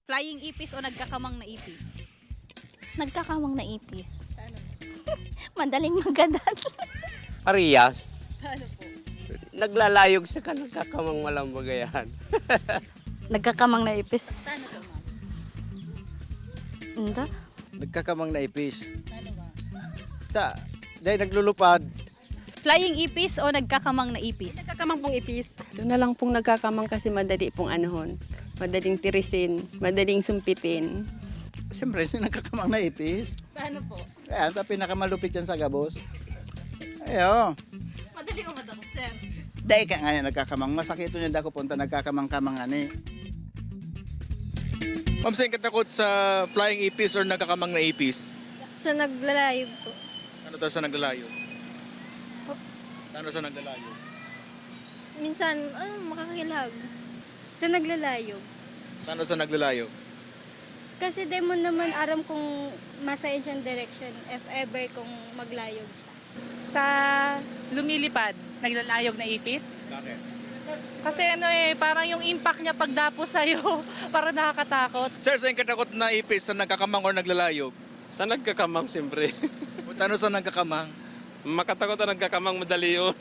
Flying ipis o nagkakamang na ipis? Nagkakamang na ipis. Paano? Madaling magadat. Parehas. Paano po? Naglalayog sa kanagkakamang malambagayan. Nagkakamang na ipis. Paano po, ma'am? Hindi. Nagkakamang na ipis. Paano ba? Dahil naglulupad. Flying ipis o nagkakamang na ipis? Nagkakamang pong ipis. Doon na lang pong nagkakamang kasi madali pong anuhon. Madaling tirisin, madaling sumpitin. Siyempre, nagkakamang na ipis. Paano po? Kaya sa pinakamalupit yan sa gabos. Ayo. Madali o madamo, sir? Dahil ka nga nagkakamang. Masakit yun dako punta nagkakamang-kamang ani. Ma'am, saan ka takot sa flying ipis or nagkakamang na ipis? Sa naglalayog po. Ano to sa naglalayo? Ano sa naglalayo? Minsan, makakilag. Sa naglalayog. Ano sa naglalayo? Kasi di mo naman aram kung masayin siyang direction if ever kung maglayog siya. Sa lumilipad, naglalayog na ipis. Bakit? Kasi parang yung impact niya pagdapo sa'yo, parang nakakatakot. Sir, saan ka takot na ipis? Sa nagkakamang or naglalayog? Sa nagkakamang, siyempre. Ano sa nagkakamang? Makatakot na nagkakamang madali yun.